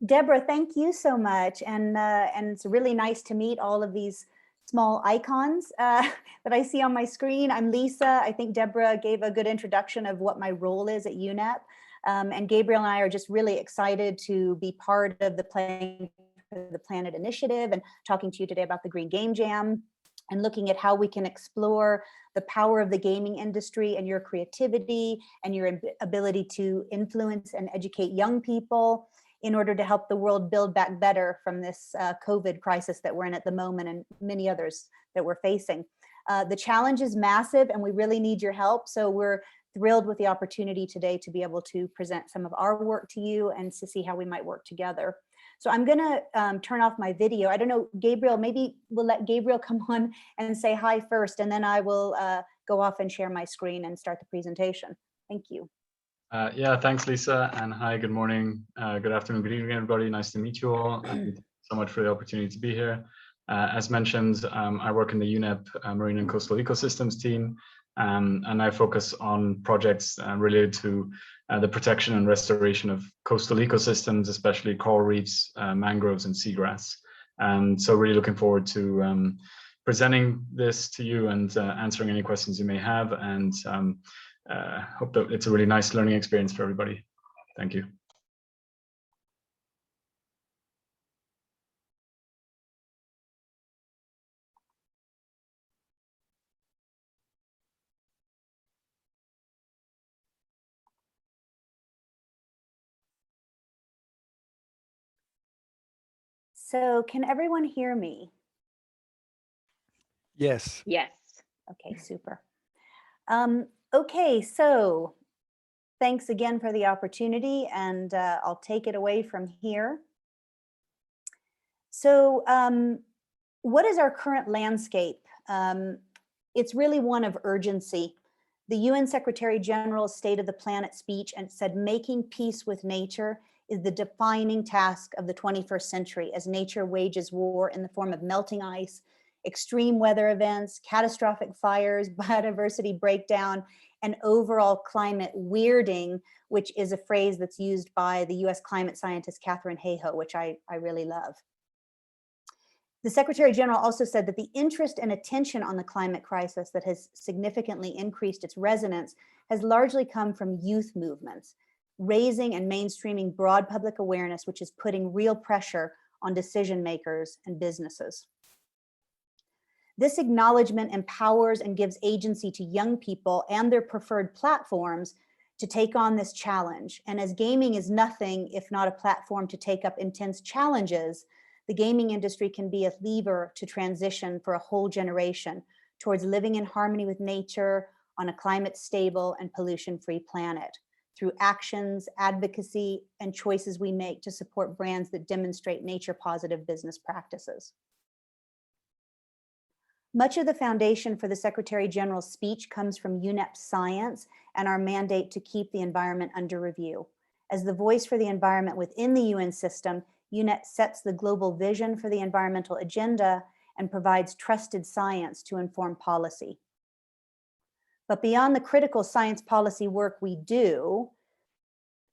Deborah, thank you so much. And it's really nice to meet all of these small icons that I see on my screen. I'm Lisa. I think Deborah gave a good introduction of what my role is at UNEP. And Gabriel and I are just really excited to be part of the Playing for the Planet initiative and talking to you today about the Green Game Jam and looking at how we can explore the power of the gaming industry and your creativity and your ability to influence and educate young people in order to help the world build back better from this COVID crisis that we're in at the moment and many others that we're facing. The challenge is massive and we really need your help. So we're thrilled with the opportunity today to be able to present some of our work to you and to see how we might work together. So I'm gonna turn off my video. I don't know, Gabriel, maybe we'll let Gabriel come on and say hi first, and then I will go off and share my screen and start the presentation. Thank you. Yeah, thanks, Lisa, and hi, good morning, good afternoon, good evening, everybody. Nice to meet you all. Thank you so much for the opportunity to be here. As mentioned, I work in the UNEP Marine and Coastal Ecosystems team, and I focus on projects related to the protection and restoration of coastal ecosystems, especially coral reefs, mangroves, and seagrass. So really looking forward to presenting this to you and answering any questions you may have, and hope that it's a really nice learning experience for everybody. Thank you. So can everyone hear me? Yes. Yes. Okay, super. Okay, so thanks again for the opportunity, and I'll take it away from here. So what is our current landscape? It's really one of urgency. The UN Secretary General's State of the Planet speech and said, making peace with nature is the defining task of the 21st century as nature wages war in the form of melting ice, extreme weather events, catastrophic fires, biodiversity breakdown, and overall climate weirding, which is a phrase that's used by the US climate scientist Katharine Hayhoe, which I really love. The Secretary General also said that the interest and attention on the climate crisis that has significantly increased its resonance has largely come from youth movements, raising and mainstreaming broad public awareness, which is putting real pressure on decision makers and businesses. This acknowledgement empowers and gives agency to young people and their preferred platforms to take on this challenge. And as gaming is nothing if not a platform to take up intense challenges, the gaming industry can be a lever to transition for a whole generation towards living in harmony with nature on a climate stable and pollution-free planet through actions, advocacy, and choices we make to support brands that demonstrate nature-positive business practices. Much of the foundation for the Secretary General's speech comes from UNEP science and our mandate to keep the environment under review. As the voice for the environment within the UN system, UNEP sets the global vision for the environmental agenda and provides trusted science to inform policy. But beyond the critical science policy work we do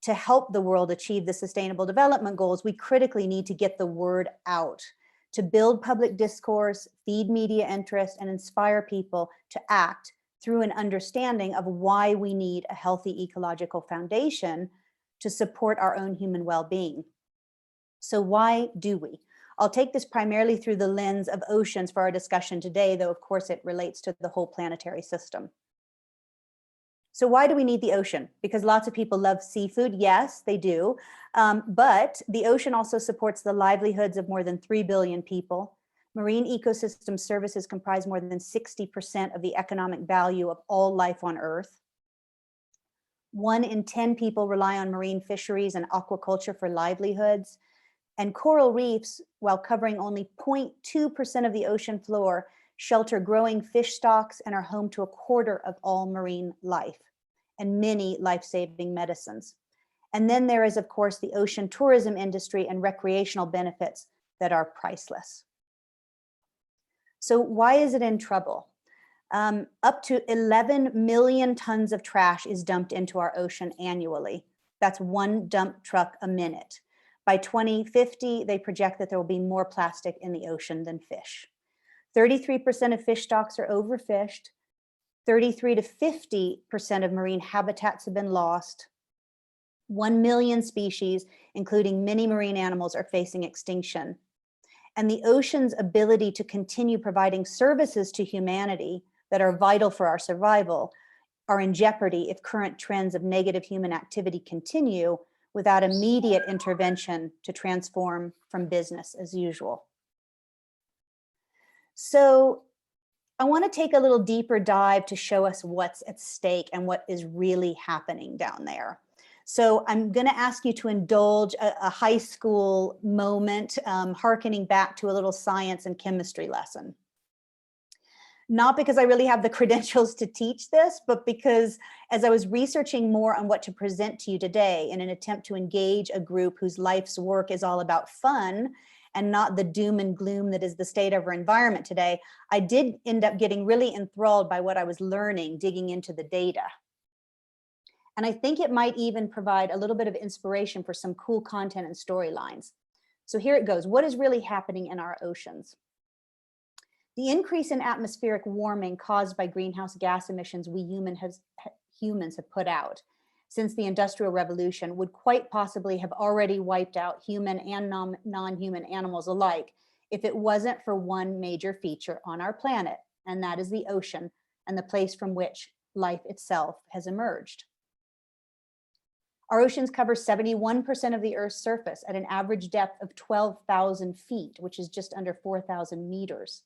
to help the world achieve the Sustainable Development Goals, we critically need to get the word out, to build public discourse, feed media interest, and inspire people to act through an understanding of why we need a healthy ecological foundation to support our own human well-being. So why do we? I'll take this primarily through the lens of oceans for our discussion today, though of course it relates to the whole planetary system. So why do we need the ocean? Because lots of people love seafood. Yes, they do. But the ocean also supports the livelihoods of more than 3 billion people. Marine ecosystem services comprise more than 60% of the economic value of all life on Earth. 1 in 10 people rely on marine fisheries and aquaculture for livelihoods. And coral reefs, while covering only 0.2% of the ocean floor, shelter growing fish stocks and are home to 1/4 of all marine life and many life-saving medicines. And then there is, of course, the ocean tourism industry and recreational benefits that are priceless. So why is it in trouble? Up to 11 million tons of trash is dumped into our ocean annually. That's 1 dump truck a minute. By 2050, they project that there will be more plastic in the ocean than fish. 33% of fish stocks are overfished. 33 to 50% of marine habitats have been lost. 1 million species, including many marine animals, are facing extinction. And the ocean's ability to continue providing services to humanity that are vital for our survival are in jeopardy if current trends of negative human activity continue without immediate intervention to transform from business as usual. So I want to take a little deeper dive to show us what's at stake and what is really happening down there. So I'm going to ask you to indulge a high school moment, hearkening back to a little science and chemistry lesson. Not because I really have the credentials to teach this, but because as I was researching more on what to present to you today in an attempt to engage a group whose life's work is all about fun and not the doom and gloom that is the state of our environment today, I did end up getting really enthralled by what I was learning, digging into the data. And I think it might even provide a little bit of inspiration for some cool content and storylines. So here it goes. What is really happening in our oceans? The increase in atmospheric warming caused by greenhouse gas emissions we humans have put out since the Industrial Revolution would quite possibly have already wiped out human and non-human animals alike if it wasn't for one major feature on our planet, and that is the ocean and the place from which life itself has emerged. Our oceans cover 71% of the Earth's surface at an average depth of 12,000 feet, which is just under 4,000 meters.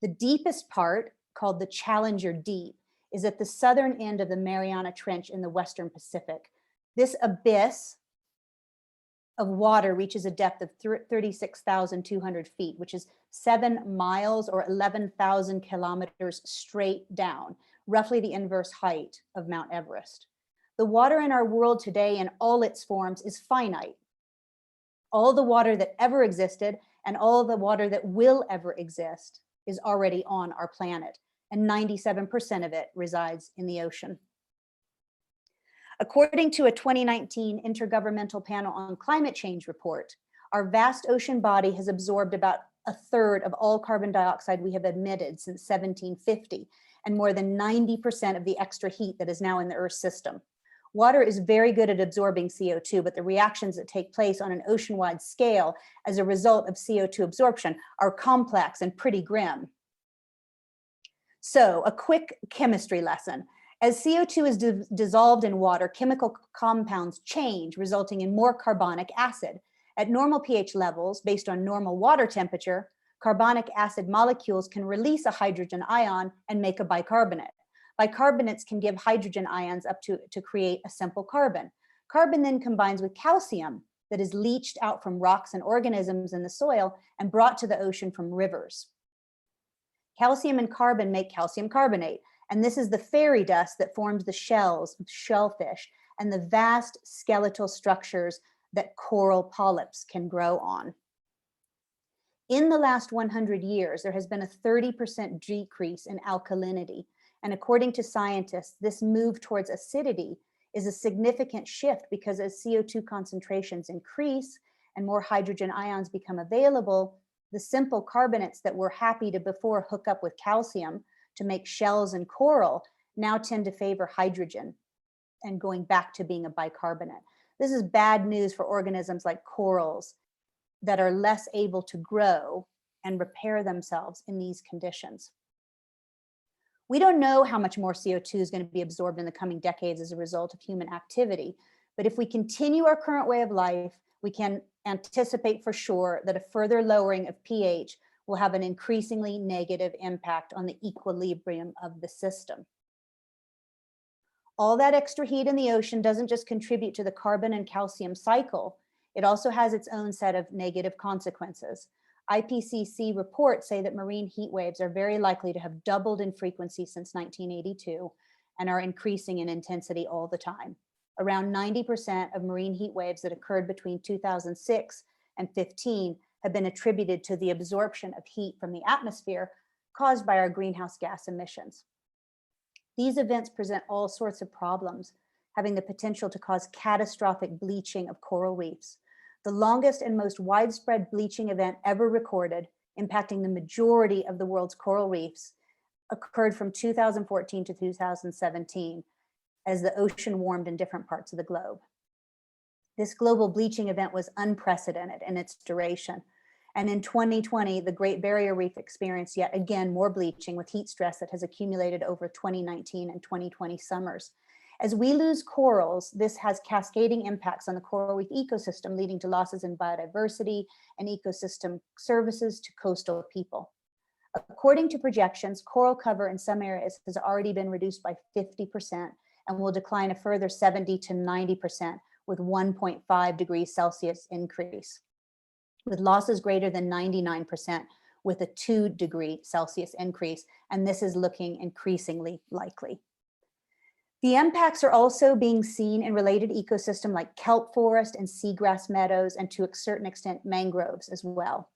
The deepest part, called the Challenger Deep, is at the southern end of the Mariana Trench in the Western Pacific. This abyss of water reaches a depth of 36,200 feet, which is 7 miles or 11,000 kilometers straight down, roughly the inverse height of Mount Everest. The water in our world today in all its forms is finite. All the water that ever existed and all the water that will ever exist is already on our planet, and 97% of it resides in the ocean. According to a 2019 Intergovernmental Panel on Climate Change report, our vast ocean body has absorbed about a third of all carbon dioxide we have emitted since 1750, and more than 90% of the extra heat that is now in the Earth's system. Water is very good at absorbing CO2, but the reactions that take place on an ocean-wide scale as a result of CO2 absorption are complex and pretty grim. So, a quick chemistry lesson. As CO2 is dissolved in water, chemical compounds change, resulting in more carbonic acid. At normal pH levels, based on normal water temperature, carbonic acid molecules can release a hydrogen ion and make a bicarbonate. Bicarbonates can give hydrogen ions up to create a simple carbon. Carbon then combines with calcium that is leached out from rocks and organisms in the soil and brought to the ocean from rivers. Calcium and carbon make calcium carbonate, and this is the fairy dust that forms the shells of shellfish and the vast skeletal structures that coral polyps can grow on. In the last 100 years, there has been a 30% decrease in alkalinity. And according to scientists, this move towards acidity is a significant shift because as CO2 concentrations increase and more hydrogen ions become available, the simple carbonates that were happy to before hook up with calcium to make shells and coral now tend to favor hydrogen and going back to being a bicarbonate. This is bad news for organisms like corals that are less able to grow and repair themselves in these conditions. We don't know how much more CO2 is going to be absorbed in the coming decades as a result of human activity, but if we continue our current way of life, we can anticipate for sure that a further lowering of pH will have an increasingly negative impact on the equilibrium of the system. All that extra heat in the ocean doesn't just contribute to the carbon and calcium cycle, it also has its own set of negative consequences. IPCC reports say that marine heat waves are very likely to have doubled in frequency since 1982 and are increasing in intensity all the time. Around 90% of marine heat waves that occurred between 2006 and 15 have been attributed to the absorption of heat from the atmosphere caused by our greenhouse gas emissions. These events present all sorts of problems, having the potential to cause catastrophic bleaching of coral reefs. The longest and most widespread bleaching event ever recorded, impacting the majority of the world's coral reefs, occurred from 2014 to 2017 as the ocean warmed in different parts of the globe. This global bleaching event was unprecedented in its duration. And in 2020, the Great Barrier Reef experienced yet again more bleaching with heat stress that has accumulated over 2019 and 2020 summers. As we lose corals, this has cascading impacts on the coral reef ecosystem, leading to losses in biodiversity and ecosystem services to coastal people. According to projections, coral cover in some areas has already been reduced by 50% and will decline a further 70 to 90% with 1.5 degrees Celsius increase, with losses greater than 99% with a 2-degree Celsius increase, and this is looking increasingly likely. The impacts are also being seen in related ecosystems like kelp forest and seagrass meadows, and to a certain extent, mangroves as well.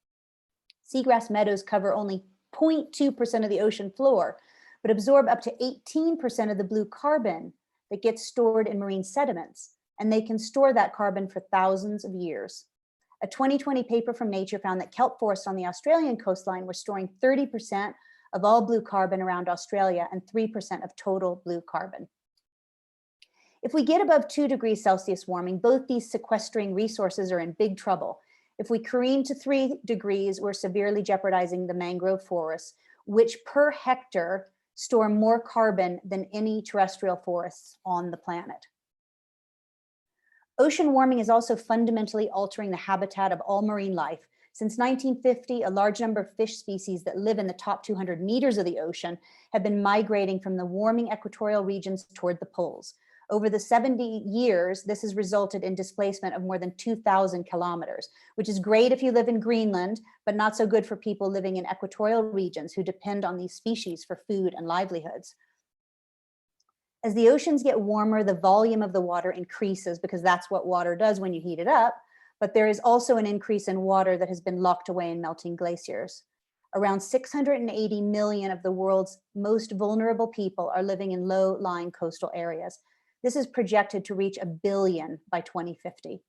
Seagrass meadows cover only 0.2% of the ocean floor, but absorb up to 18% of the blue carbon that gets stored in marine sediments, and they can store that carbon for thousands of years. A 2020 paper from Nature found that kelp forests on the Australian coastline were storing 30% of all blue carbon around Australia and 3% of total blue carbon. If we get above 2 degrees Celsius warming, both these sequestering resources are in big trouble. If we careen to 3 degrees, we're severely jeopardizing the mangrove forests, which per hectare store more carbon than any terrestrial forests on the planet. Ocean warming is also fundamentally altering the habitat of all marine life. Since 1950, a large number of fish species that live in the top 200 meters of the ocean have been migrating from the warming equatorial regions toward the poles. Over the 70 years, this has resulted in displacement of more than 2,000 kilometers, which is great if you live in Greenland, but not so good for people living in equatorial regions who depend on these species for food and livelihoods. As the oceans get warmer, the volume of the water increases because that's what water does when you heat it up, but there is also an increase in water that has been locked away in melting glaciers. Around 680 million of the world's most vulnerable people are living in low-lying coastal areas. This is projected to reach 1 billion by 2050.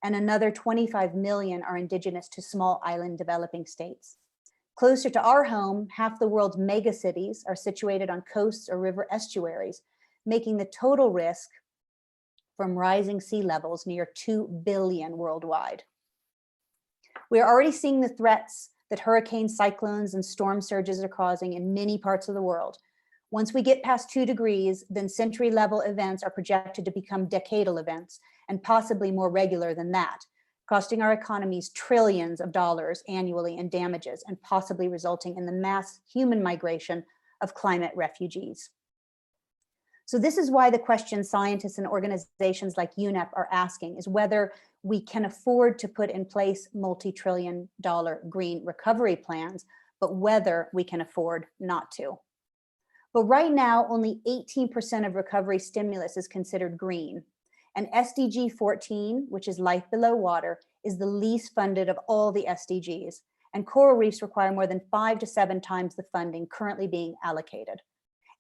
And another 25 million are indigenous to small island developing states. Closer to our home, half the world's megacities are situated on coasts or river estuaries, making the total risk from rising sea levels near 2 billion worldwide. We are already seeing the threats that hurricanes, cyclones, and storm surges are causing in many parts of the world. Once we get past 2 degrees, then century-level events are projected to become decadal events, and possibly more regular than that, costing our economies trillions of dollars annually in damages and possibly resulting in the mass human migration of climate refugees. So this is why the question scientists and organizations like UNEP are asking is whether we can afford to put in place multi-trillion-dollar green recovery plans, but whether we can afford not to. But right now, only 18% of recovery stimulus is considered green. And SDG 14, which is life below water, is the least funded of all the SDGs. And coral reefs require more than 5 to 7 times the funding currently being allocated.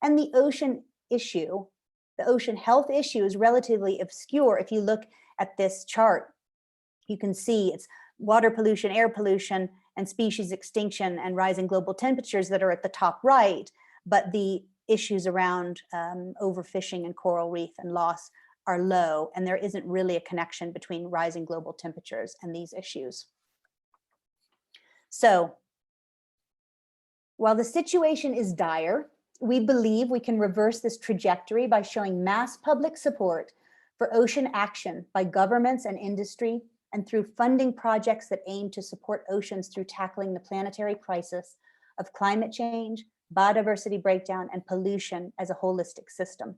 And the ocean issue, the ocean health issue, is relatively obscure. If you look at this chart, you can see it's water pollution, air pollution, and species extinction and rising global temperatures that are at the top right. But the issues around overfishing and coral reef and loss are low, and there isn't really a connection between rising global temperatures and these issues. So, while the situation is dire, we believe we can reverse this trajectory by showing mass public support for ocean action by governments and industry, and through funding projects that aim to support oceans through tackling the planetary crisis of climate change, biodiversity breakdown, and pollution as a holistic system.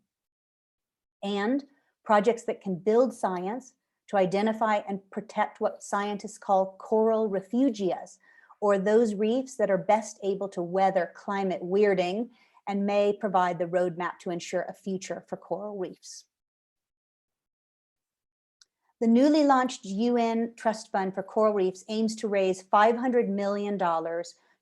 And projects that can build science to identify and protect what scientists call coral refugias, or those reefs that are best able to weather climate weirding and may provide the roadmap to ensure a future for coral reefs. The newly launched UN Trust Fund for Coral Reefs aims to raise $500 million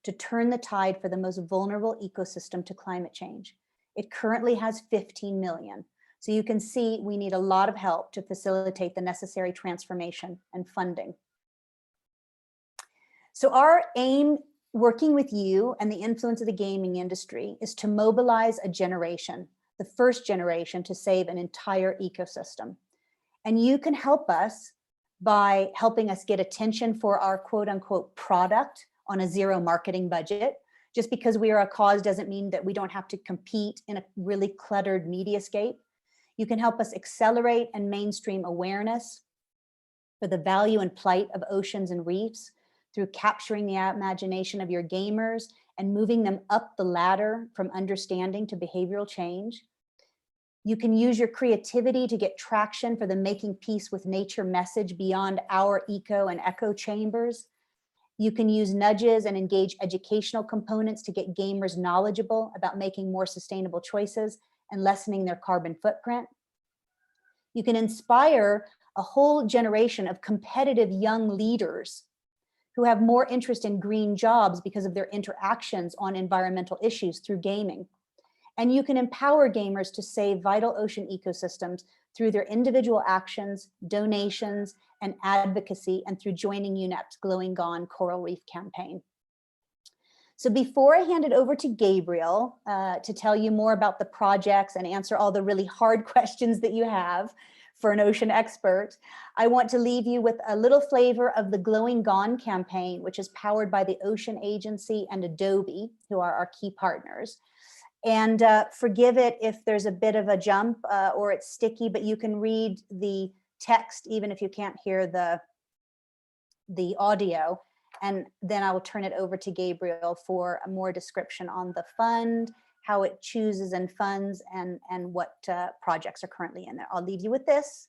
to turn the tide for the most vulnerable ecosystem to climate change. It currently has 15 million. So you can see we need a lot of help to facilitate the necessary transformation and funding. So our aim working with you and the influence of the gaming industry is to mobilize a generation, the first generation, to save an entire ecosystem. And you can help us by helping us get attention for our quote unquote product on a zero marketing budget. Just because we are a cause doesn't mean that we don't have to compete in a really cluttered mediascape. You can help us accelerate and mainstream awareness for the value and plight of oceans and reefs through capturing the imagination of your gamers and moving them up the ladder from understanding to behavioral change. You can use your creativity to get traction for the making peace with nature message beyond our eco and echo chambers. You can use nudges and engage educational components to get gamers knowledgeable about making more sustainable choices and lessening their carbon footprint. You can inspire a whole generation of competitive young leaders who have more interest in green jobs because of their interactions on environmental issues through gaming. And you can empower gamers to save vital ocean ecosystems through their individual actions, donations, and advocacy, and through joining UNEP's Glowing Gone Coral Reef campaign. So before I hand it over to Gabriel to tell you more about the projects and answer all the really hard questions that you have for an ocean expert, I want to leave you with a little flavor of the Glowing Gone campaign, which is powered by the Ocean Agency and Adobe, who are our key partners. And forgive it if there's a bit of a jump or it's sticky, but you can read the text even if you can't hear the audio. And then I will turn it over to Gabriel for a more description on the fund, how it chooses and funds, and what projects are currently in there. I'll leave you with this.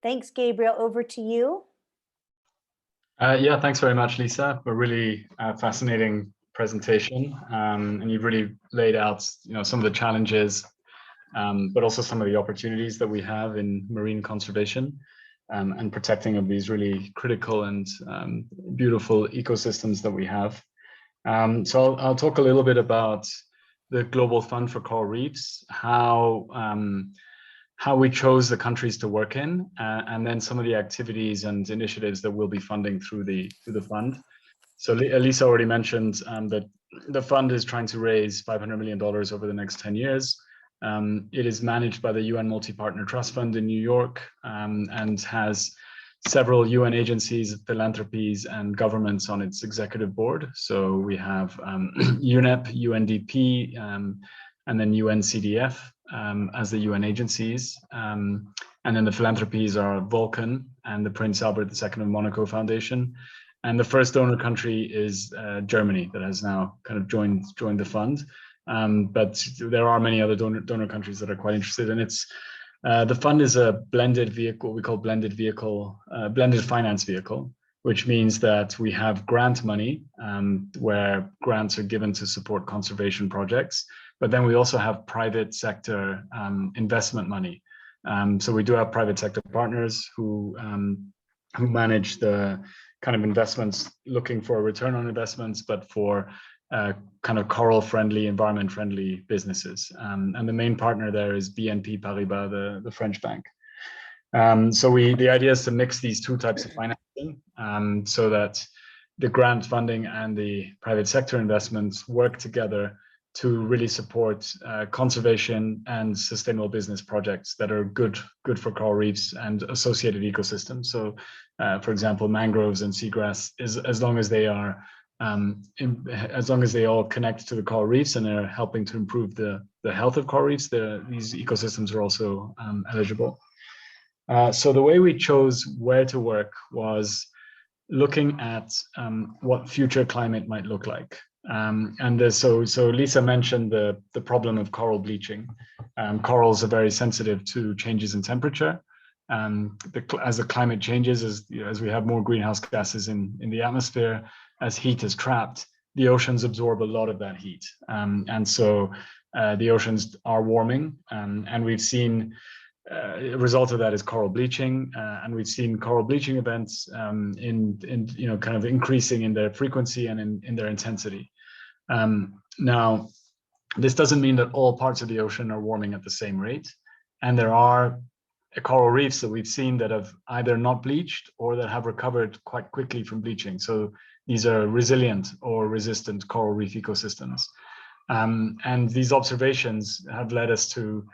Thanks, Gabriel. Over to you. Yeah, thanks very much, Lisa. A really fascinating presentation, and you've really laid out, some of the challenges, but also some of the opportunities that we have in marine conservation and protecting of these really critical and beautiful ecosystems that we have. So I'll talk a little bit about the Global Fund for Coral Reefs, how we chose the countries to work in, and then some of the activities and initiatives that we'll be funding through the fund. So Lisa already mentioned that the fund is trying to raise $500 million over the next 10 years. It is managed by the UN Multi-Partner Trust Fund in New York and has several UN agencies, philanthropies, and governments on its executive board. So we have UNEP, UNDP, and then UNCDF as the UN agencies. And then the philanthropies are Vulcan and the Prince Albert II of Monaco Foundation. And the first donor country is Germany, that has now kind of joined the fund. But there are many other donor countries that are quite interested. And it's the fund is a blended vehicle, we call blended finance vehicle, which means that we have grant money where grants are given to support conservation projects. But then we also have private sector investment money. So we do have private sector partners who manage the kind of investments, looking for a return on investments, but for kind of coral-friendly, environment-friendly businesses. And the main partner there is BNP Paribas, the French bank. So the idea is to mix these two types of financing so that the grant funding and the private sector investments work together to really support conservation and sustainable business projects that are good for coral reefs and associated ecosystems. So, for example, mangroves and seagrass, as long as they are as long as they all connect to the coral reefs and are helping to improve the health of coral reefs, these ecosystems are also eligible. So the way we chose where to work was looking at what future climate might look like. So Lisa mentioned the problem of coral bleaching. Corals are very sensitive to changes in temperature. As the climate changes, as we have more greenhouse gases in the atmosphere, as heat is trapped, the oceans absorb a lot of that heat. And so the oceans are warming, and we've seen a result of that is coral bleaching, and we've seen coral bleaching events in kind of increasing in their frequency and in their intensity. Now, this doesn't mean that all parts of the ocean are warming at the same rate, and there are coral reefs that we've seen that have either not bleached or that have recovered quite quickly from bleaching. So these are resilient or resistant coral reef ecosystems. And these observations have led us to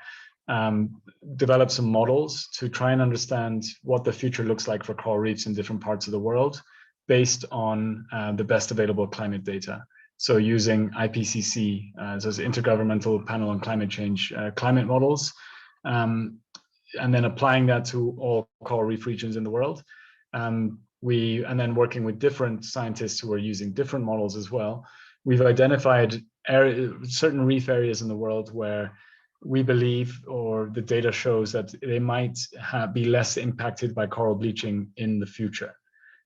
develop some models to try and understand what the future looks like for coral reefs in different parts of the world based on the best available climate data. So using IPCC, so it's Intergovernmental Panel on Climate Change, climate models, and then applying that to all coral reef regions in the world. And then working with different scientists who are using different models as well, we've identified certain reef areas in the world where we believe, or the data shows, that they might be less impacted by coral bleaching in the future.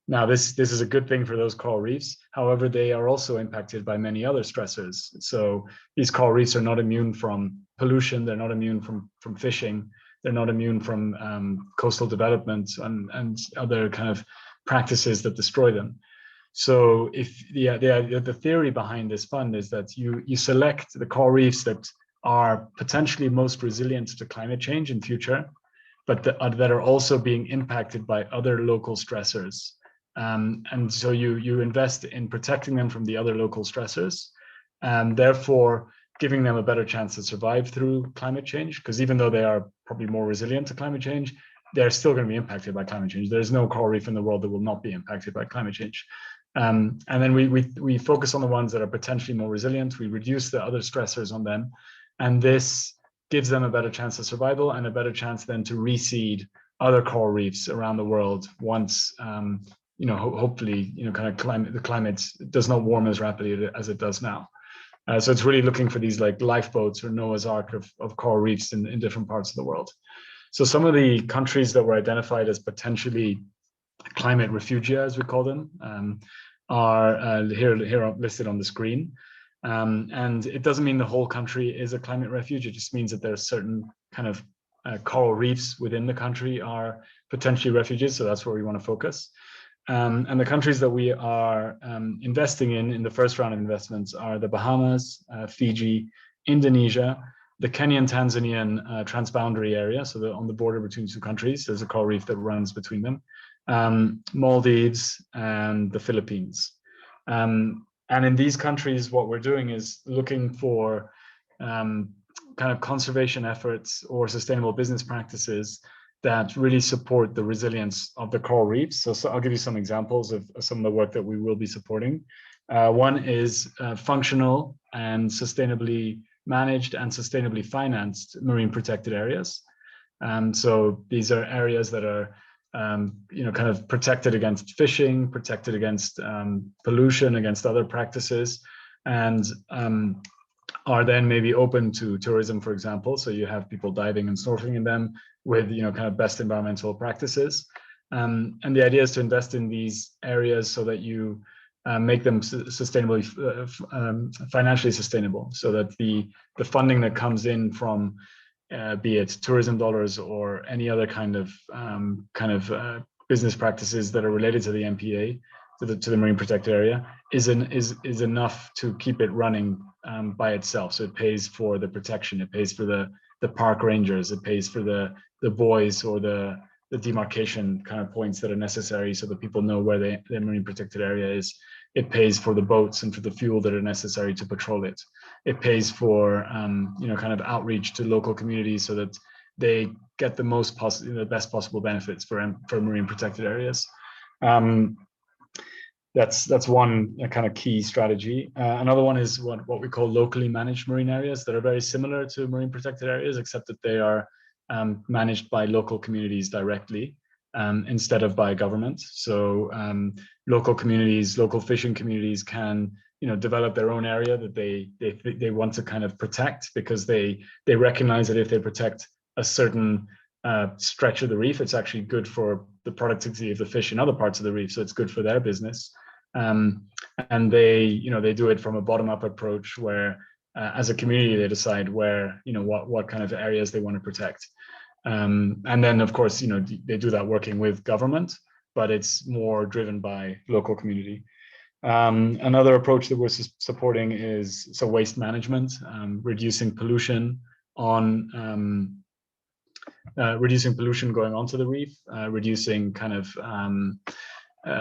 Now, this is a good thing for those coral reefs. However, they are also impacted by many other stressors. So these coral reefs are not immune from pollution. They're not immune from fishing. They're not immune from coastal development and other kind of practices that destroy them. So the theory behind this fund is that you select the coral reefs that are potentially most resilient to climate change in future, but that are also being impacted by other local stressors. And so you invest in protecting them from the other local stressors, and therefore giving them a better chance to survive through climate change, because even though they are probably more resilient to climate change, they're still going to be impacted by climate change. There's no coral reef in the world that will not be impacted by climate change. And then we focus on the ones that are potentially more resilient. We reduce the other stressors on them, and this gives them a better chance of survival and a better chance then to reseed other coral reefs around the world once hopefully kind of the climate does not warm as rapidly as it does now. So it's really looking for these like lifeboats or Noah's Ark of coral reefs in different parts of the world. So some of the countries that were identified as potentially climate refugia, as we call them, are here listed on the screen. And it doesn't mean the whole country is a climate refuge. It just means that there's certain kind of coral reefs within the country are potentially refuges. So that's where we want to focus. And the countries that we are investing in the first round of investments are the Bahamas, Fiji, Indonesia, the Kenyan-Tanzanian transboundary area. So on the border between two countries, there's a coral reef that runs between them, Maldives, and the Philippines. And in these countries, what we're doing is looking for kind of conservation efforts or sustainable business practices that really support the resilience of the coral reefs. So I'll give you some examples of some of the work that we will be supporting. One is functional and sustainably managed and sustainably financed marine protected areas. So these are areas that are kind of protected against fishing, protected against pollution, against other practices, and are then maybe open to tourism, for example. So you have people diving and snorkeling in them with kind of best environmental practices. And the idea is to invest in these areas so that you make them sustainably, financially sustainable, so that the funding that comes in from be it tourism dollars or any other kind of business practices that are related to the MPA, to the marine protected area, is enough to keep it running by itself. So it pays for the protection, it pays for the park rangers, it pays for the buoys or the demarcation kind of points that are necessary so that people know where the marine protected area is. It pays for the boats and for the fuel that are necessary to patrol it. It pays for kind of outreach to local communities so that they get the best possible benefits for marine protected areas. that's one kind of key strategy. Another one is what we call locally managed marine areas that are very similar to marine protected areas, except that they are managed by local communities directly instead of by government. So local communities, local fishing communities can develop their own area that they want to kind of protect, because they recognize that if they protect a certain stretch of the reef, it's actually good for the productivity of the fish in other parts of the reef, so it's good for their business. And they do it from a bottom-up approach where as a community they decide where what kind of areas they want to protect. And then of course they do that working with government, but it's more driven by local community. Another approach that we're supporting is waste management, reducing pollution reducing pollution going onto the reef, reducing kind of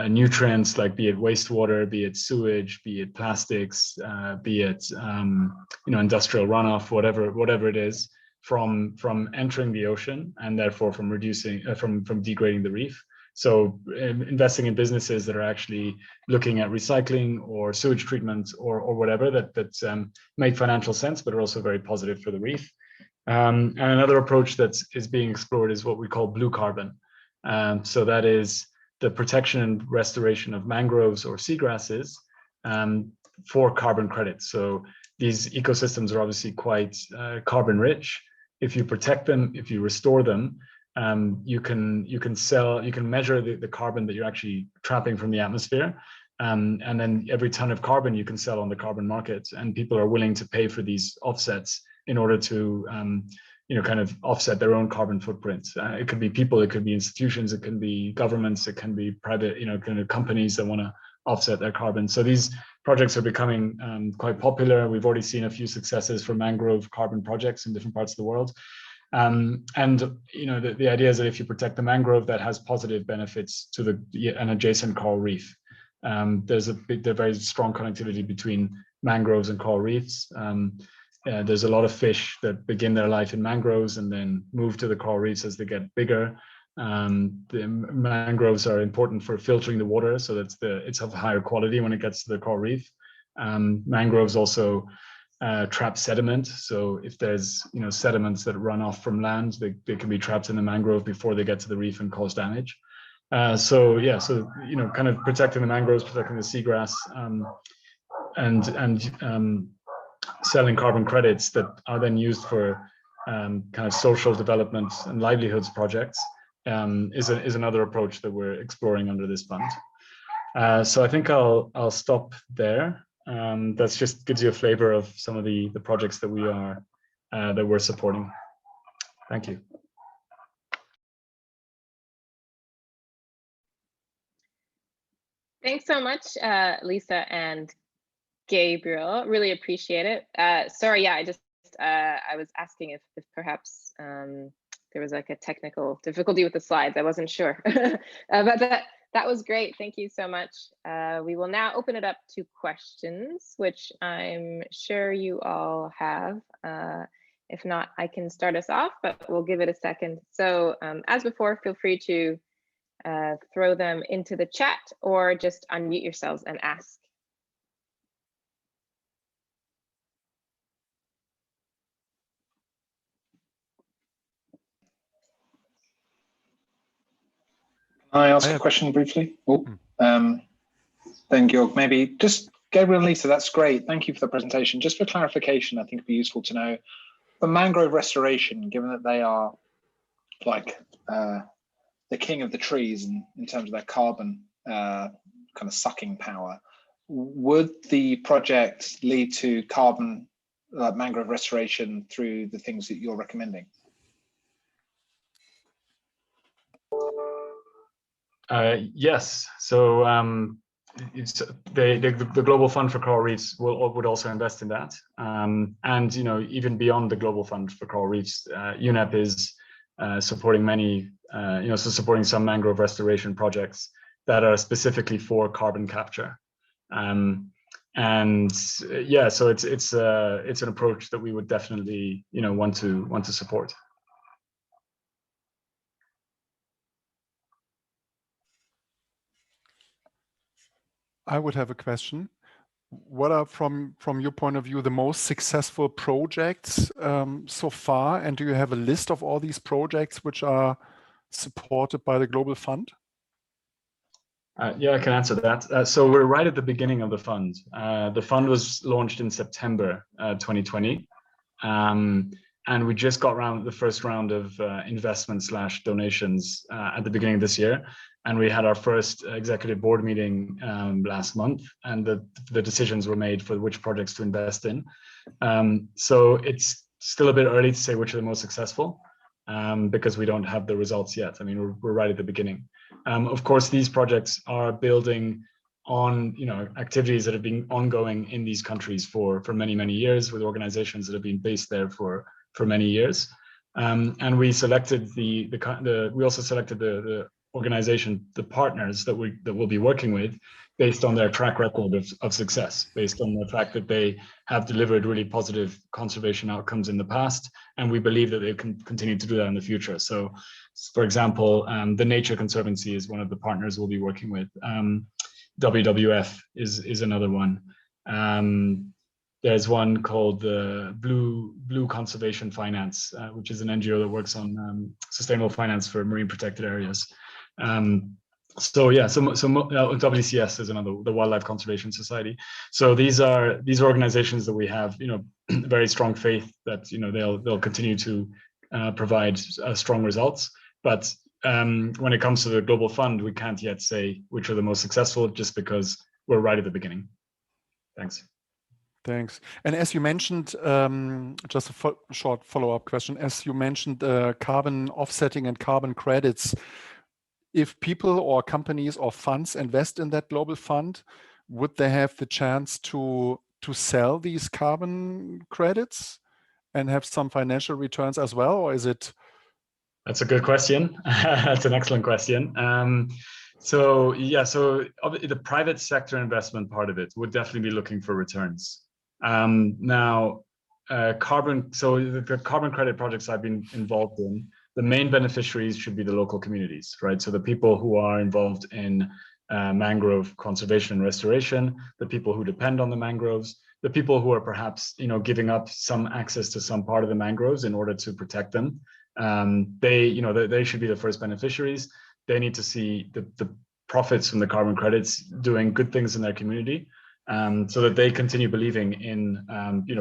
nutrients, like be it wastewater, be it sewage, be it plastics, be it industrial runoff, whatever it is, from entering the ocean, and therefore from reducing from degrading the reef. So investing in businesses that are actually looking at recycling or sewage treatment or whatever that make financial sense, but are also very positive for the reef. And another approach that is being explored is what we call blue carbon. So that is the protection and restoration of mangroves or seagrasses for carbon credits. So these ecosystems are obviously quite carbon rich. If you protect them, if you restore them, you can measure the carbon that you're actually trapping from the atmosphere. And then every ton of carbon you can sell on the carbon market, and people are willing to pay for these offsets in order to kind of offset their own carbon footprint. It could be people, it could be institutions, it can be governments, it can be private kind of companies that want to offset their carbon. So these projects are becoming quite popular. We've already seen a few successes for mangrove carbon projects in different parts of the world. And the idea is that if you protect the mangrove, that has positive benefits to an adjacent coral reef. There's very strong connectivity between mangroves and coral reefs. There's a lot of fish that begin their life in mangroves and then move to the coral reefs as they get bigger. The mangroves are important for filtering the water, so it's of higher quality when it gets to the coral reef. Mangroves also trap sediment, so if there's sediments that run off from land, they can be trapped in the mangrove before they get to the reef and cause damage. So kind of protecting the mangroves, protecting the seagrass, and selling carbon credits that are then used for kind of social development and livelihoods projects is another approach that we're exploring under this fund. So I think I'll stop there. That just gives you a flavor of some of the projects that we're supporting. Thank you. Thanks so much, Lisa and Gabriel. Really appreciate it. Sorry, yeah, I was asking if perhaps there was like a technical difficulty with the slides. I wasn't sure, but that was great. Thank you so much. We will now open it up to questions, which I'm sure you all have. If not, I can start us off, but we'll give it a second. So as before, feel free to throw them into the chat or just unmute yourselves and ask. Can I ask a question briefly? Then Georg, maybe just Gabriel and Lisa, that's great. Thank you for the presentation. Just for clarification, I think it'd be useful to know for mangrove restoration, given that they are like the king of the trees in terms of their carbon kind of sucking power, would the project lead to carbon mangrove restoration through the things that you're recommending? Yes. So the Global Fund for Coral Reefs would also invest in that. And even beyond the Global Fund for Coral Reefs, UNEP is supporting many, supporting some mangrove restoration projects that are specifically for carbon capture. And yeah, so it's an approach that we would definitely want to support. I would have a question. What are, from your point of view, the most successful projects so far? And do you have a list of all these projects which are supported by the Global Fund? Yeah, I can answer that. So we're right at the beginning of the fund. The fund was launched in September 2020. And we just got the first round of investment/donations at the beginning of this year. And we had our first executive board meeting last month, and the decisions were made for which projects to invest in. So it's still a bit early to say which are the most successful, because we don't have the results yet. I mean, we're right at the beginning. Of course, these projects are building on activities that have been ongoing in these countries for many years, with organizations that have been based there for many years. And we selected we also selected the organization, the partners that we'll be working with, based on their track record of success, based on the fact that they have delivered really positive conservation outcomes in the past, and we believe that they can continue to do that in the future. So, for example, the Nature Conservancy is one of the partners we'll be working with. WWF is another one. There's one called the Blue Conservation Finance, which is an NGO that works on sustainable finance for marine protected areas. So WCS is another, the Wildlife Conservation Society. So these are organizations that we have, very strong faith that they'll continue to provide strong results. But when it comes to the Global Fund, we can't yet say which are the most successful, just because we're right at the beginning. Thanks. Thanks. And as you mentioned, just a short follow-up question, as you mentioned, carbon offsetting and carbon credits, if people or companies or funds invest in that Global Fund, would they have the chance to sell these carbon credits and have some financial returns as well, or is it? That's a good question. That's an excellent question. So the private sector investment part of it would definitely be looking for returns. The carbon credit projects I've been involved in, the main beneficiaries should be the local communities, right? So the people who are involved in mangrove conservation and restoration, the people who depend on the mangroves, the people who are perhaps giving up some access to some part of the mangroves in order to protect them. They should be the first beneficiaries. They need to see the profits from the carbon credits doing good things in their community, so that they continue believing in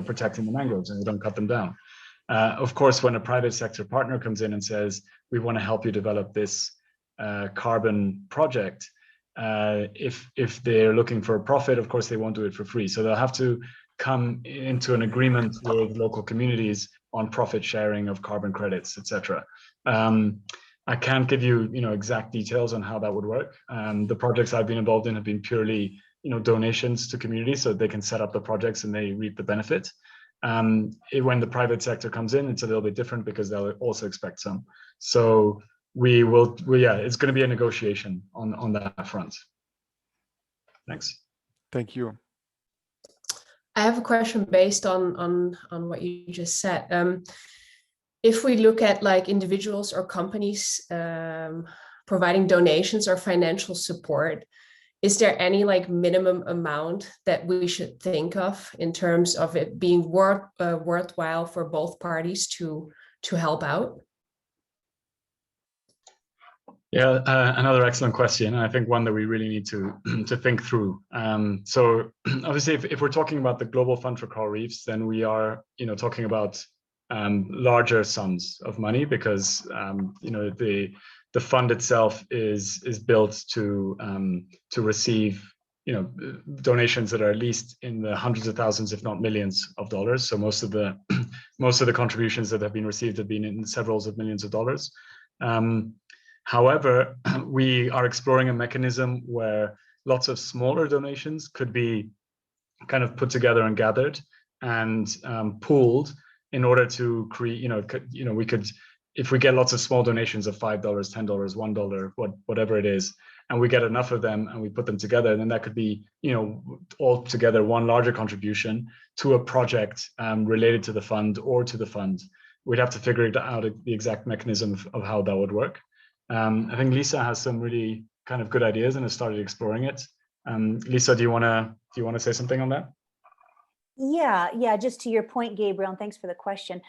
protecting the mangroves and they don't cut them down. Of course, when a private sector partner comes in and says, we want to help you develop this carbon project, if they're looking for a profit, of course they won't do it for free. So they'll have to come into an agreement with local communities on profit sharing of carbon credits, etc. I can't give you exact details on how that would work. The projects I've been involved in have been purely donations to communities, so they can set up the projects and they reap the benefit. When the private sector comes in, it's a little bit different because they'll also expect some. So it's going to be a negotiation on that front. Thanks. Thank you. I have a question based on what you just said. If we look at like individuals or companies providing donations or financial support, is there any like minimum amount that we should think of in terms of it being worthwhile for both parties to help out? Yeah, another excellent question. I think one that we really need to think through. So obviously, if we're talking about the Global Fund for Coral Reefs, then we are talking about larger sums of money, because the fund itself is built to receive donations that are at least in the hundreds of thousands, if not millions of dollars. So most of the contributions that have been received have been in several of millions of dollars. However, we are exploring a mechanism where lots of smaller donations could be kind of put together and gathered and pooled in order to create, we could, if we get lots of small donations of $5, $10, $1, whatever it is, and we get enough of them and we put them together, then that could be, all together one larger contribution to a project related to the fund or to the fund. We'd have to figure out the exact mechanism of how that would work. I think Lisa has some really kind of good ideas and has started exploring it. Lisa, do you want to say something on that? Yeah, just to your point, Gabriel, and thanks for the question.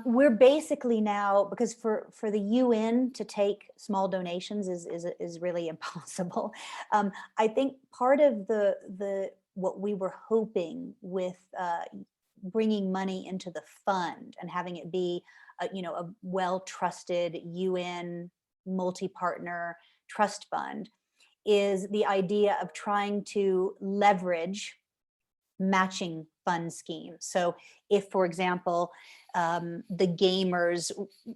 We're basically now, because for the UN to take small donations is really impossible. I think part of the what we were hoping with bringing money into the fund and having it be a well-trusted UN multi-partner trust fund is the idea of trying to leverage matching fund scheme. So if, for example, the gamers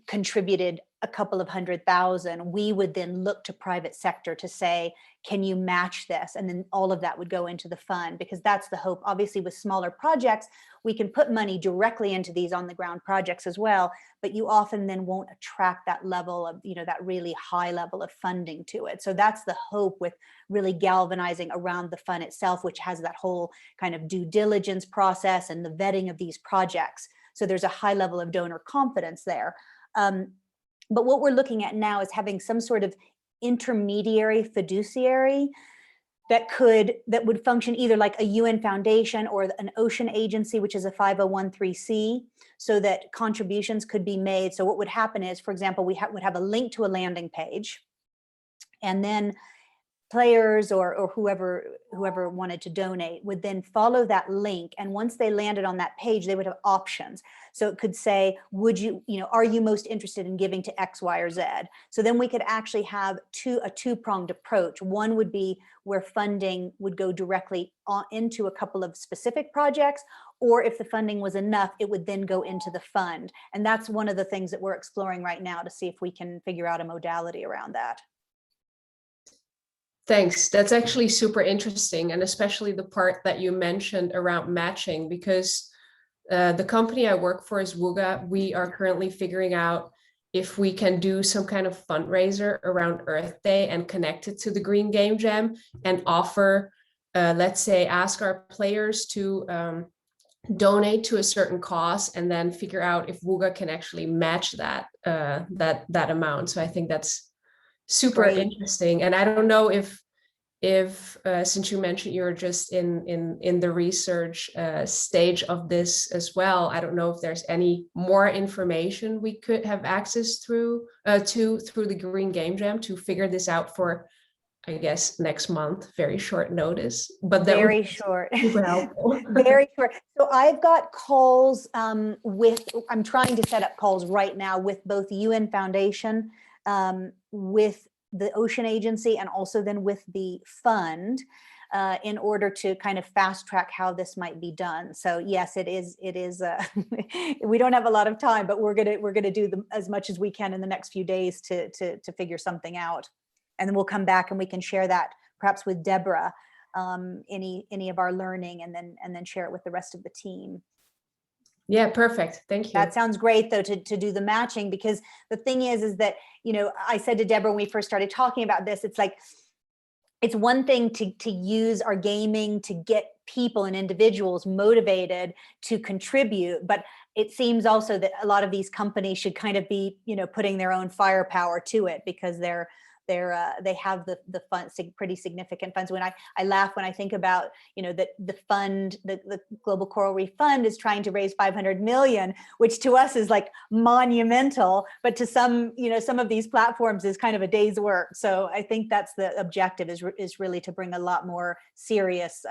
contributed a couple of $100,000, we would then look to private sector to say, can you match this? And then all of that would go into the fund, because that's the hope. Obviously, with smaller projects, we can put money directly into these on the ground projects as well, but you often then won't attract that level of, that really high level of funding to it. So that's the hope with really galvanizing around the fund itself, which has that whole kind of due diligence process and the vetting of these projects. So there's a high level of donor confidence there. But what we're looking at now is having some sort of intermediary fiduciary that would function either like a UN foundation or an ocean agency, which is a 501(c)(3), so that contributions could be made. So what would happen is, for example, we would have a link to a landing page, and then players or whoever wanted to donate would then follow that link, and once they landed on that page, they would have options. So it could say, are you most interested in giving to X, Y, or Z? So then we could actually have a two-pronged approach. One would be where funding would go directly into a couple of specific projects, or if the funding was enough, it would then go into the fund. And that's one of the things that we're exploring right now to see if we can figure out a modality around that. Thanks. That's actually super interesting, and especially the part that you mentioned around matching, because the company I work for is WUGA. We are currently figuring out if we can do some kind of fundraiser around Earth Day and connect it to the Green Game Jam and offer, let's say, ask our players to donate to a certain cause, and then figure out if WUGA can actually match that amount. So I think that's super interesting. And I don't know if since you mentioned you're just in the research stage of this as well, I don't know if there's any more information we could have access through the Green Game Jam to figure this out for, I guess, next month. Very short notice, but that very short. Super helpful. Very short. So I've got calls I'm trying to set up calls right now with both UN Foundation, with the Ocean Agency, and also then with the fund, in order to kind of fast track how this might be done. So yes, it is. We don't have a lot of time, but we're gonna do as much as we can in the next few days to figure something out, and then we'll come back and we can share that perhaps with Deborah, any of our learning, and then share it with the rest of the team. Yeah, perfect. Thank you. That sounds great, though, to do the matching, because the thing is that, I said to Deborah when we first started talking about this, it's like, it's one thing to use our gaming to get people and individuals motivated to contribute, but it seems also that a lot of these companies should kind of be, putting their own firepower to it, because they have the fund, pretty significant funds. When I laugh when I think about, that the fund, the Global Coral Reef Fund is trying to raise 500 million, which to us is like monumental, but to some of these platforms is kind of a day's work. So I think that's the objective, is really to bring a lot more serious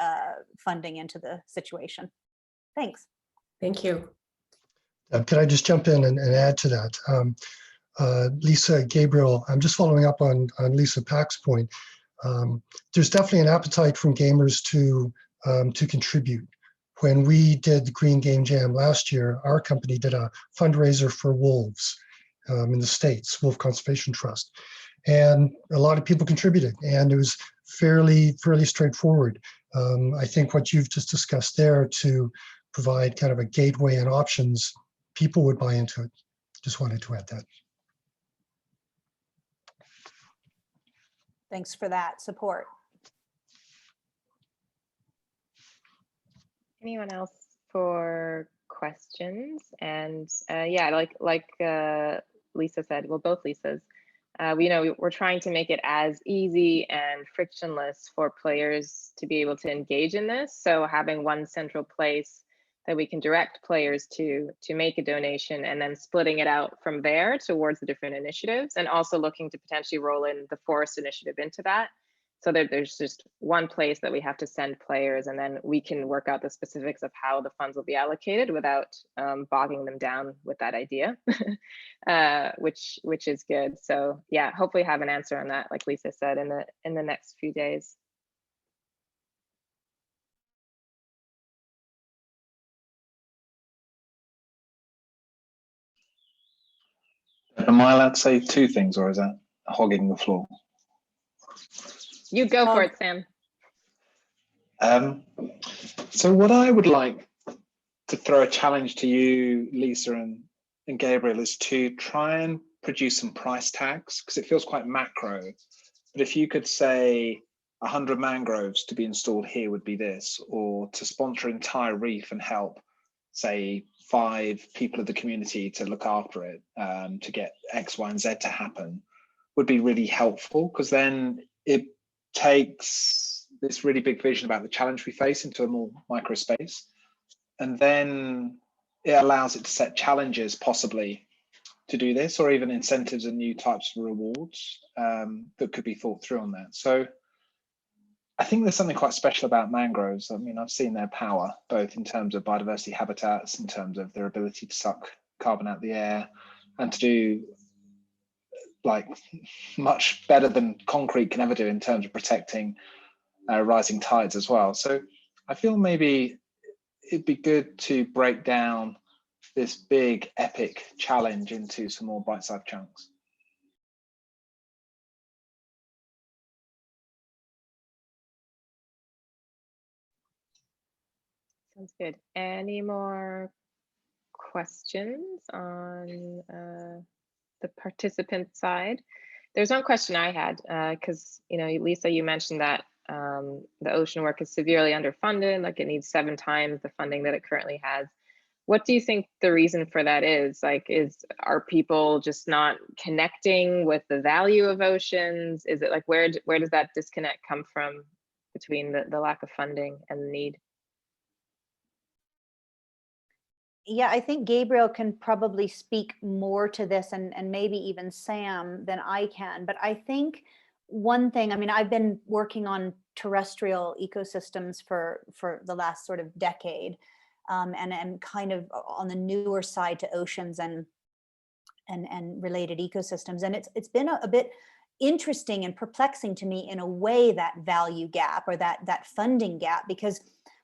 funding into the situation. Thanks. Thank you. Could I just jump in and add to that? Lisa, Gabriel, I'm just following up on Lisa Pack's point. There's definitely an appetite from gamers to contribute. When we did the Green Game Jam last year, our company did a fundraiser for wolves in the States, Wolf Conservation Trust. And a lot of people contributed, and it was fairly straightforward. I think what you've just discussed there, to provide kind of a gateway and options, people would buy into it. Just wanted to add that. Thanks for that support. Anyone else for questions? And yeah, like Lisa said, well, both Lisas, we're trying to make it as easy and frictionless for players to be able to engage in this. So having one central place that we can direct players to make a donation, and then splitting it out from there towards the different initiatives, and also looking to potentially roll in the forest initiative into that. So there's just one place that we have to send players, and then we can work out the specifics of how the funds will be allocated without bogging them down with that idea, which is good. So yeah, hopefully have an answer on that, like Lisa said, in the next few days. Am I allowed to say two things, or is that hogging the floor? You go for it, Sam. So what I would like to throw a challenge to you, Lisa and Gabriel, is to try and produce some price tags, because it feels quite macro. But if you could say 100 mangroves to be installed here would be this, or to sponsor an entire reef and help, say, 5 people of the community to look after it, to get X, Y, and Z to happen, would be really helpful, because then it takes this really big vision about the challenge we face into a more micro space. And then it allows it to set challenges possibly to do this, or even incentives and new types of rewards that could be thought through on that. So I think there's something quite special about mangroves. I mean, I've seen their power, both in terms of biodiversity habitats, in terms of their ability to suck carbon out of the air, and to do like much better than concrete can ever do in terms of protecting rising tides as well. So I feel maybe it'd be good to break down this big epic challenge into some more bite-sized chunks. Sounds good. Any more questions on the participant side? There's one question I had, because Lisa, you mentioned that the ocean work is severely underfunded, like it needs 7 times the funding that it currently has. What do you think the reason for that is? Like, are people just not connecting with the value of oceans? Is it like, where does that disconnect come from between the lack of funding and the need? Yeah, I think Gabriel can probably speak more to this, and maybe even Sam, than I can. But I think one thing, I mean, I've been working on terrestrial ecosystems for the last sort of decade, and kind of on the newer side to oceans and related ecosystems. And it's been a bit interesting and perplexing to me in a way, that value gap, or that funding gap, because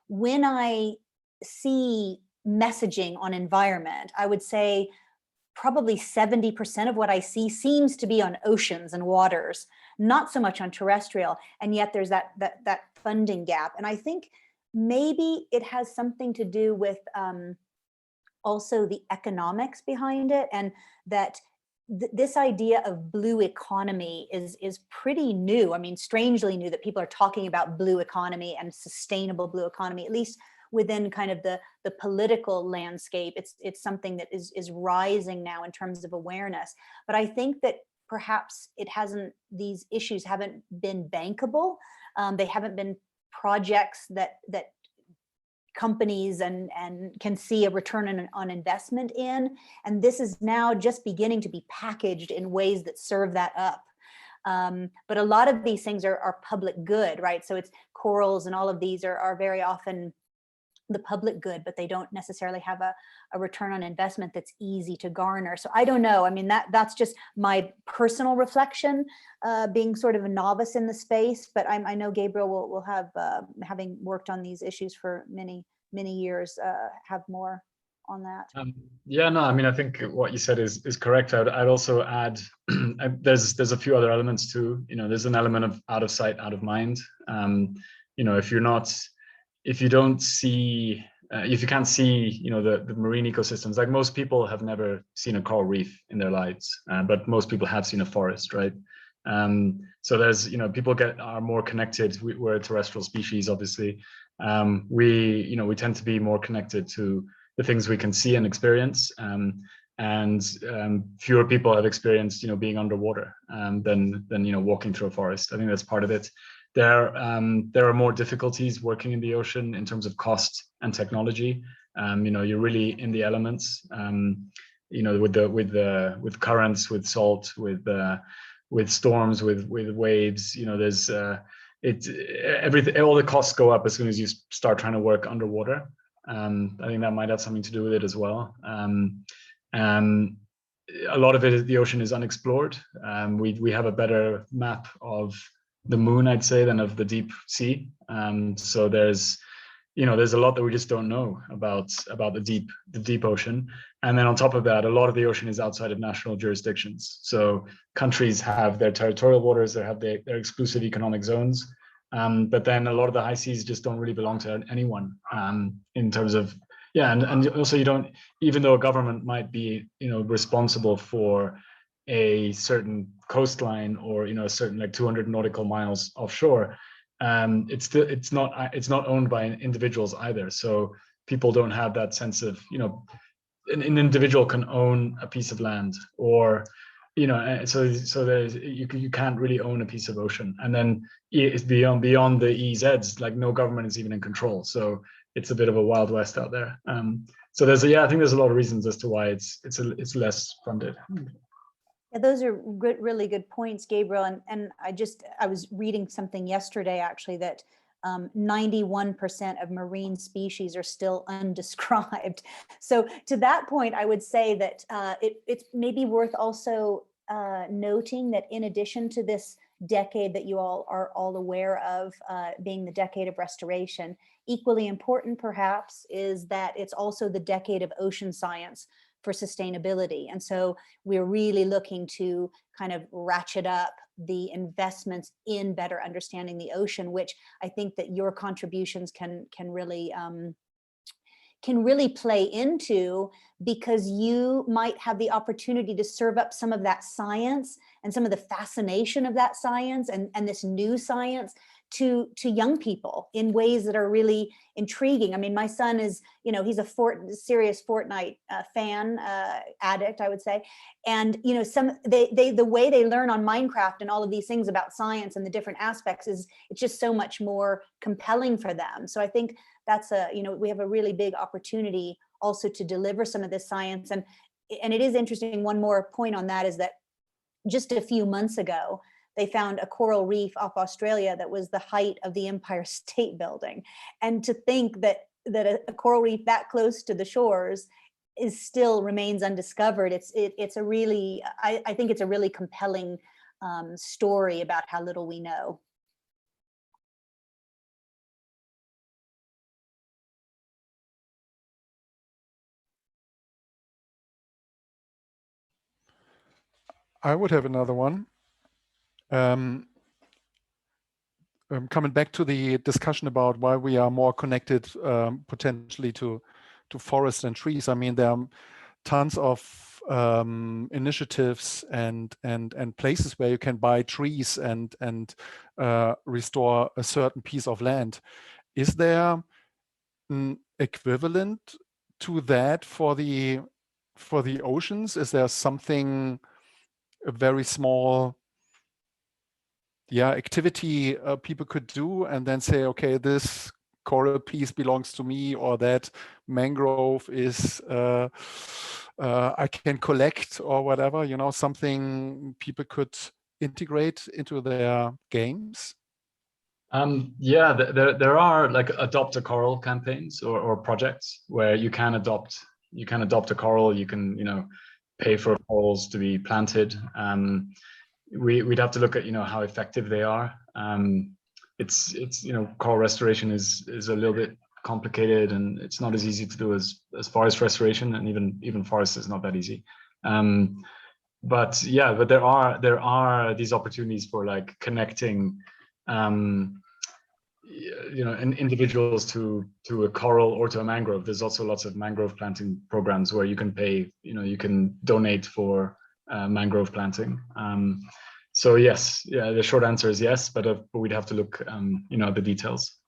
when I see messaging on environment, I would say probably 70% of what I see seems to be on oceans and waters, not so much on terrestrial. And yet there's that funding gap. And I think maybe it has something to do with also the economics behind it, and that this idea of blue economy is pretty new. I mean, strangely new that people are talking about blue economy and sustainable blue economy, at least within kind of the political landscape. It's something that is rising now in terms of awareness. But I think that perhaps these issues haven't been bankable. They haven't been projects that companies and can see a return on investment in. And this is now just beginning to be packaged in ways that serve that up. But a lot of these things are public good, right? So it's corals and all of these are very often the public good, but they don't necessarily have a return on investment that's easy to garner. So I don't know. I mean, that's just my personal reflection, being sort of a novice in the space. But I know Gabriel will have, having worked on these issues for many years, have more on that. Yeah, no, I mean, I think what you said is correct. I'd also add, there's a few other elements too. There's an element of out of sight, out of mind. If you don't see, if you can't see, the marine ecosystems, like most people have never seen a coral reef in their lives, but most people have seen a forest, right? So there's, people are more connected. We're a terrestrial species, obviously. We tend to be more connected to the things we can see and experience. and fewer people have experienced, being underwater than walking through a forest. I think that's part of it. There are more difficulties working in the ocean in terms of cost and technology. You're really in the elements. With currents, with salt, with storms, with waves. There's everything. All the costs go up as soon as you start trying to work underwater. I think that might have something to do with it as well. A lot of it, the ocean is unexplored. We have a better map of the moon, I'd say, than of the deep sea. So there's a lot that we just don't know about the deep ocean. And then on top of that, a lot of the ocean is outside of national jurisdictions. So countries have their territorial waters, they have their exclusive economic zones. But then a lot of the high seas just don't really belong to anyone in terms of, and also you don't, even though a government might be, responsible for a certain coastline or, a certain like 200 nautical miles offshore, it's not owned by individuals either. So people don't have that sense of, an individual can own a piece of land, or so there's you can't really own a piece of ocean. And then it's beyond the EEZs, like no government is even in control. So it's a bit of a wild west out there. So I think there's a lot of reasons as to why it's less funded. Yeah, those are really good points, Gabriel. And I was reading something yesterday, actually, that 91% of marine species are still undescribed. So to that point, I would say that it's maybe worth also noting that in addition to this decade that you all are all aware of being the decade of restoration, equally important perhaps is that it's also the decade of ocean science for sustainability. And so we're really looking to kind of ratchet up the investments in better understanding the ocean, which I think that your contributions can really play into, because you might have the opportunity to serve up some of that science and some of the fascination of that science and this new science to young people in ways that are really intriguing. I mean, my son is, he's a serious Fortnite fan, addict, I would say. And, the way they learn on Minecraft and all of these things about science and the different aspects it's just so much more compelling for them. So I think that's we have a really big opportunity also to deliver some of this science. And it is interesting. One more point on that is that just a few months ago, they found a coral reef off Australia that was the height of the Empire State Building. And to think that a coral reef that close to the shores still remains undiscovered, it's a really, I think it's a really compelling story about how little we know. I would have another one. Coming back to the discussion about why we are more connected potentially to forests and trees. I mean, there are tons of initiatives and places where you can buy trees and restore a certain piece of land. Is there an equivalent to that for the oceans? Is there something, a very small activity people could do and then say, okay, this coral piece belongs to me, or that mangrove is I can collect, or whatever, something people could integrate into their games? There are like adopt a coral campaigns or projects where you can adopt a coral. You can pay for corals to be planted. We'd have to look at how effective they are. It's coral restoration is a little bit complicated, and it's not as easy to do as forest restoration, and even forest is not that easy. But there are these opportunities for like connecting individuals to a coral or to a mangrove. There's also lots of mangrove planting programs where you can pay, you can donate for mangrove planting. So yes, the short answer is yes, but we'd have to look, at the details.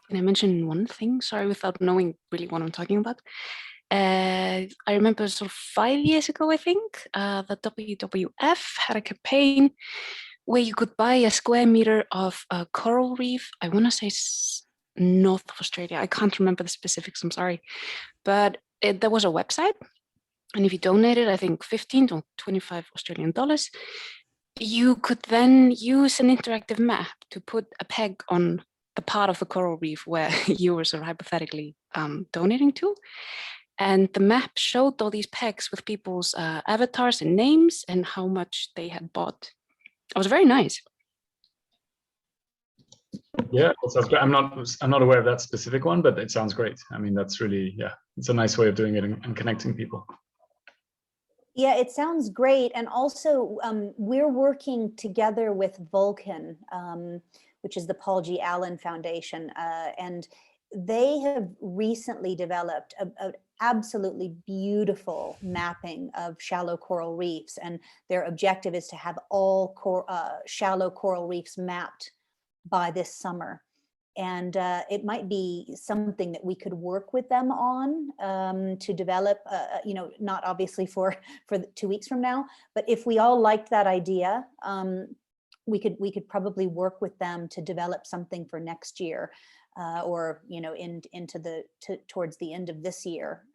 Can I mention one thing? Sorry, without knowing really what I'm talking about. I remember sort of 5 years ago, I think, the WWF had a campaign where you could buy a square meter of a coral reef. I want to say north of Australia. I can't remember the specifics, I'm sorry. But there was a website. And if you donated, I think 15 or 25 Australian dollars, you could then use an interactive map to put a peg on the part of the coral reef where you were sort of hypothetically donating to. And the map showed all these pegs with people's avatars and names and how much they had bought. It was very nice. Yeah, that sounds great. I'm not aware of that specific one, but it sounds great. I mean, that's really, yeah, it's a nice way of doing it and connecting people. Yeah, it sounds great. And also, we're working together with Vulcan, which is the Paul G. Allen Foundation. And they have recently developed an absolutely beautiful mapping of shallow coral reefs. And their objective is to have all shallow coral reefs mapped by this summer. And it might be something that we could work with them on to develop, you know, not obviously for 2 weeks from now, but if we all liked that idea, we could probably work with them to develop something for next year, or, you know, towards the end of this year.